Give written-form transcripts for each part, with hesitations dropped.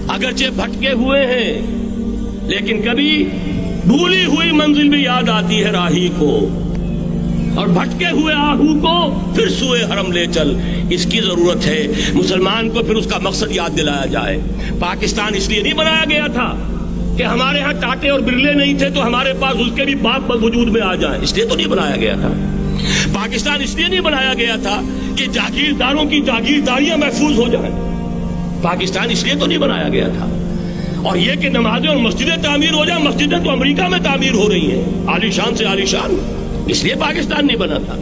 اگرچہ بھٹکے ہوئے ہیں لیکن کبھی بھولی ہوئی منزل بھی یاد آتی ہے راہی کو، اور بھٹکے ہوئے آہو کو پھر سوئے حرم لے چل۔ اس کی ضرورت ہے مسلمان کو پھر اس کا مقصد یاد دلایا جائے۔ پاکستان اس لیے نہیں بنایا گیا تھا کہ ہمارے ہاں ٹاٹے اور برلے نہیں تھے تو ہمارے پاس اس کے بھی باپ وجود میں آ جائیں، اس لیے تو نہیں بنایا گیا تھا۔ پاکستان اس لیے نہیں بنایا گیا تھا کہ جاگیرداروں کی جاگیرداریاں محفوظ ہو جائیں، پاکستان اس لیے تو نہیں بنایا گیا تھا۔ اور یہ کہ نمازیں اور مسجدیں تعمیر ہو جائیں، مسجدیں تو امریکہ میں تعمیر ہو رہی ہیں عالی شان سے عالی شان، اس لیے پاکستان نہیں بنا تھا۔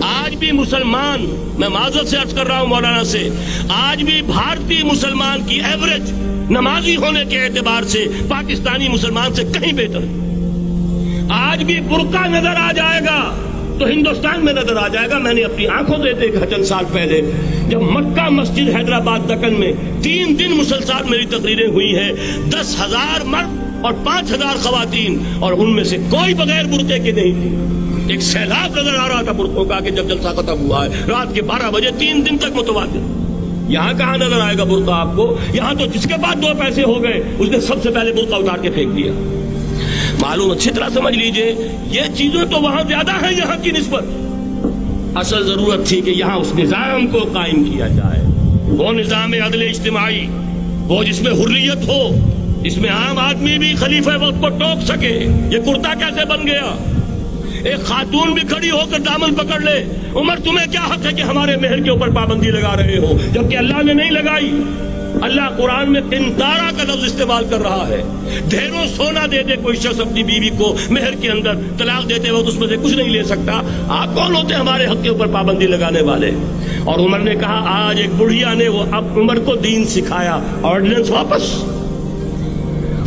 آج بھی مسلمان، میں معذرت سے عرض کر رہا ہوں مولانا سے، آج بھی بھارتی مسلمان کی ایوریج نمازی ہونے کے اعتبار سے پاکستانی مسلمان سے کہیں بہتر ہے۔ آج بھی برقع نظر آ جائے گا تو ہندوستان میں نظر آ جائے گا۔ میں نے اپنی آنکھوں سے دیکھا چند سال پہلے جب مکہ مسجد حیدرآباد دکن میں 3 دن مسلسل میری تقریریں ہوئی ہیں، 10,000 مرد اور 5,000 خواتین، اور ان میں سے کوئی بغیر برقعے کے نہیں تھی۔ ایک سیلاب نظر آ رہا تھا برقعوں کا کہ جب جلسہ ختم ہوا ہے رات کے 12 بجے 3 دن تک متواتر۔ یہاں کہاں نظر آئے گا برقع آپ کو؟ یہاں تو جس کے بعد 2 پیسے ہو گئے اس نے سب سے پہلے برقع اتار کے پھینک دیا۔ معلوم اچھی طرح سمجھ لیجئے یہ چیزیں تو وہاں زیادہ ہیں یہاں کی نسبت۔ اصل ضرورت تھی کہ یہاں اس نظام کو قائم کیا جائے، وہ نظام عدل اجتماعی، وہ جس میں حریت ہو، جس میں عام آدمی بھی خلیفہ وقت کو ٹوک سکے۔ یہ کرتا کیسے بن گیا؟ ایک خاتون بھی کھڑی ہو کر دامن پکڑ لے، عمر تمہیں کیا حق ہے کہ ہمارے مہر کے اوپر پابندی لگا رہے ہو، جبکہ اللہ نے نہیں لگائی۔ اللہ قرآن میں قنطارہ کا لفظ استعمال کر رہا ہے۔ ڈھیروں سونا دے دے کوئی شخص اپنی بیوی کو مہر کے اندر، طلاق دیتے وقت اس میں سے کچھ نہیں لے سکتا۔ آپ کون ہوتے ہمارے حق کے اوپر پابندی لگانے والے؟ اور عمر نے کہا آج ایک بڑھیا نے وہ اب عمر کو دین سکھایا، آرڈیننس واپس۔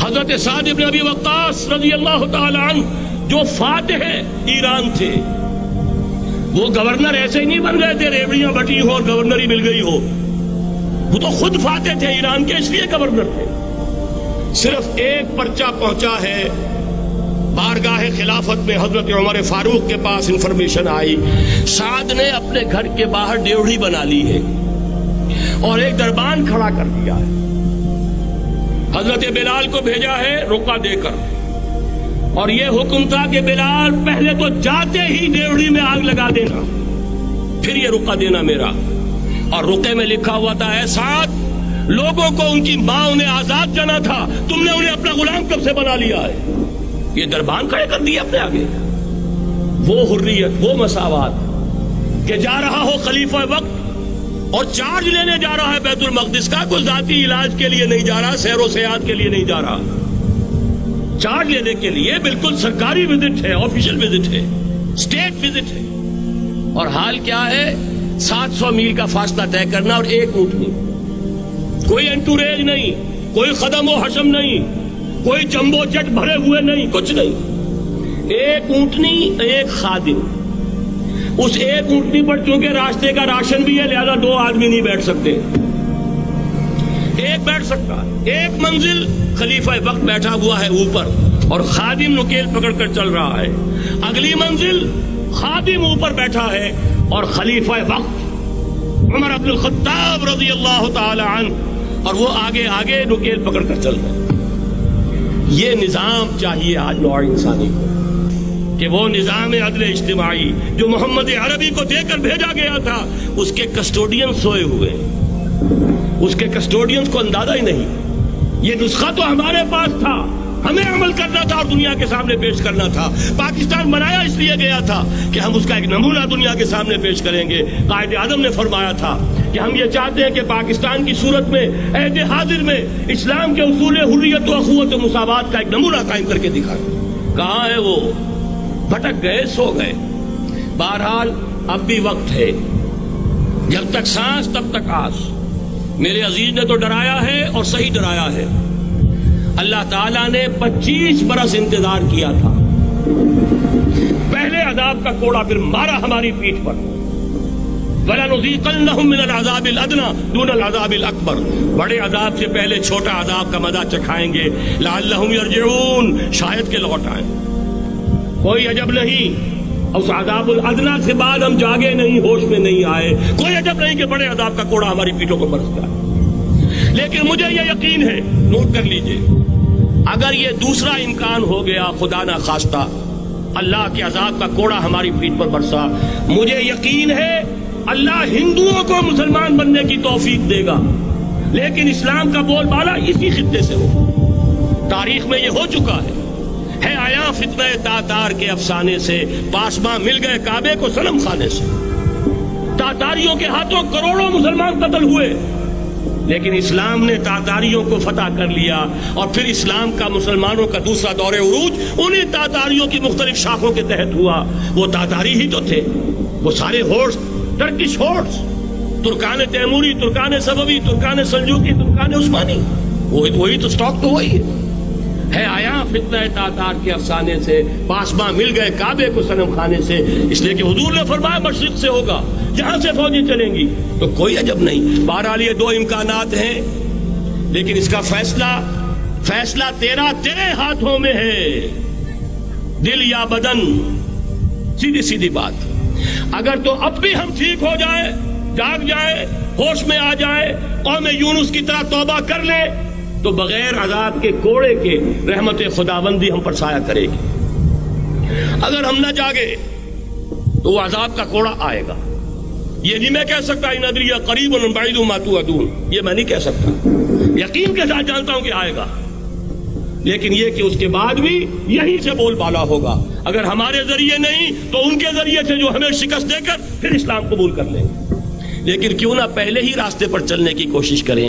حضرت سعد بن ابی وقاص رضی اللہ تعالی عنہ جو فاتح ایران تھے، وہ گورنر ایسے ہی نہیں بن گئے تھے ریوڑیاں بٹی ہو اور گورنر ہی مل گئی ہو، وہ تو خود فاتح تھے ایران کے، اس لیے گورنر تھے۔ صرف ایک پرچہ پہنچا ہے بارگاہ خلافت میں، حضرت عمر فاروق کے پاس انفارمیشن آئی سعد نے اپنے گھر کے باہر ڈیوڑی بنا لی ہے اور ایک دربان کھڑا کر دیا ہے۔ حضرت بلال کو بھیجا ہے رقعہ دے کر، اور یہ حکم تھا کہ بلال پہلے تو جاتے ہی ڈیوڑی میں آگ لگا دینا، پھر یہ رقعہ دینا میرا۔ اور رقعے میں لکھا ہوا تھا اے سعد، لوگوں کو ان کی ماں انہیں آزاد جانا تھا، تم نے انہیں اپنا غلام کب سے بنا لیا ہے؟ یہ دربان کھڑے کر دیا اپنے آگے۔ وہ حریت، وہ مساوات کہ جا رہا ہو خلیفہ وقت اور چارج لینے جا رہا ہے بیت المقدس کا، کوئی ذاتی علاج کے لیے نہیں جا رہا، سیر و سیاحت کے لیے نہیں جا رہا، چارج لینے کے لیے بالکل سرکاری وزٹ ہے، آفیشل وزٹ ہے، اسٹیٹ وزٹ ہے۔ اور حال کیا ہے؟ 700 میل کا فاصلہ طے کرنا اور ایک اونٹنی، کوئی انٹوریج نہیں، کوئی قدم و حشم نہیں، کوئی جمبو جٹ بھرے ہوئے نہیں، کچھ نہیں، ایک اونٹنی ایک خادم۔ اس ایک اونٹنی پر چونکہ راستے کا راشن بھی ہے لہذا 2 آدمی نہیں بیٹھ سکتے، ایک بیٹھ سکتا ہے۔ ایک منزل خلیفہ وقت بیٹھا ہوا ہے اوپر اور خادم نکیل پکڑ کر چل رہا ہے، اگلی منزل خادم اوپر بیٹھا ہے اور خلیفہ وقت عمر بن الخطاب رضی اللہ تعالی عنہ اور وہ آگے آگے نکیل پکڑ کر چل رہے۔ یہ نظام چاہیے آج نوع انسانی کو، کہ وہ نظام عدل اجتماعی جو محمد عربی کو دے کر بھیجا گیا تھا، اس کے کسٹوڈین سوئے ہوئے، اس کے کسٹوڈینز کو اندازہ ہی نہیں۔ یہ نسخہ تو ہمارے پاس تھا، ہمیں عمل کرنا تھا اور دنیا کے سامنے پیش کرنا تھا۔ پاکستان بنایا اس لیے گیا تھا کہ ہم اس کا ایک نمونہ دنیا کے سامنے پیش کریں گے۔ قائد اعظم نے فرمایا تھا کہ ہم یہ چاہتے ہیں کہ پاکستان کی صورت میں عہد حاضر میں اسلام کے اصول حریت و اخوت و مساوات کا ایک نمونہ قائم کر کے دکھائیں۔ کہاں ہے وہ؟ بھٹک گئے، سو گئے۔ بہرحال اب بھی وقت ہے، جب تک سانس تب تک آس۔ میرے عزیز نے تو ڈرایا ہے اور صحیح ڈرایا ہے۔ اللہ تعالیٰ نے 25 برس انتظار کیا تھا، پہلے عذاب کا کوڑا پھر مارا ہماری پیٹھ پر۔ وَلَنُذِيقَنَّهُم مِّنَ الْعَذَابِ الْأَدْنَىٰ دُونَ الْعَذَابِ الْأَكْبَرِ، بڑے عذاب سے پہلے چھوٹا عذاب کا مزہ چکھائیں گے، لَعَلَّهُمْ يَرْجِعُونَ، شاید کے لوٹ آئیں۔ کوئی عجب نہیں اس عذاب الادنیٰ سے بعد ہم جاگے نہیں، ہوش میں نہیں آئے، کوئی عجب نہیں کہ بڑے عذاب کا کوڑا ہماری پیٹھوں کو برس گیا۔ لیکن مجھے یہ یقین ہے، نوٹ کر لیجئے، اگر یہ دوسرا امکان ہو گیا، خدا نہ خواستہ اللہ کے عذاب کا کوڑا ہماری پیٹھ پر برسا، مجھے یقین ہے اللہ ہندوؤں کو مسلمان بننے کی توفیق دے گا، لیکن اسلام کا بول بالا اسی خطے سے ہو۔ تاریخ میں یہ ہو چکا ہے آیا فتنہ تاتار کے افسانے سے، پاسباں مل گئے کعبے کو صنم خانے سے، تاتاریوں کے ہاتھوں کروڑوں مسلمان قتل ہوئے، لیکن اسلام نے تاتاریوں کو فتح کر لیا، اور پھر اسلام کا مسلمانوں کا دوسرا دور عروج انہیں تاتاریوں کی مختلف شاخوں کے تحت ہوا۔ وہ تاتاری ہی تو تھے، وہ سارے ہورس، ٹرکش ہورس، ترکان تیموری، ترکان صفوی، ترکان سلجوقی، ترکان عثمانی، وہی تو سٹاک تو وہی ہے آیا فتنہ تاتار کے افسانے سے، پاسباں مل گئے کعبے کو صنم خانے سے، اس لیے کہ حضور نے فرمایا مشرق سے ہوگا، جہاں سے فوجیں چلیں گی، تو کوئی عجب نہیں۔ بہرحال یہ دو امکانات ہیں، لیکن اس کا فیصلہ تیرے ہاتھوں میں ہے، دل یا بدن، سیدھی سیدھی بات۔ اگر تو اب بھی ہم ٹھیک ہو جائے، جاگ جائے، ہوش میں آ جائے، قوم یونس کی طرح توبہ کر لے، تو بغیر عذاب کے کوڑے کے رحمت خداوندی ہم پر سایہ کرے گی۔ اگر ہم نہ جاگے تو وہ عذاب کا کوڑا آئے گا۔ یہ نہیں میں کہہ سکتا ان ادری قریب بعید ما توعدون، یہ میں نہیں کہہ سکتا، یقین کے ساتھ جانتا ہوں کہ آئے گا، لیکن یہ کہ اس کے بعد بھی یہیں سے بول بالا ہوگا۔ اگر ہمارے ذریعے نہیں تو ان کے ذریعے سے، جو ہمیں شکست دے کر پھر اسلام قبول کر لیں گے۔ لیکن کیوں نہ پہلے ہی راستے پر چلنے کی کوشش کریں۔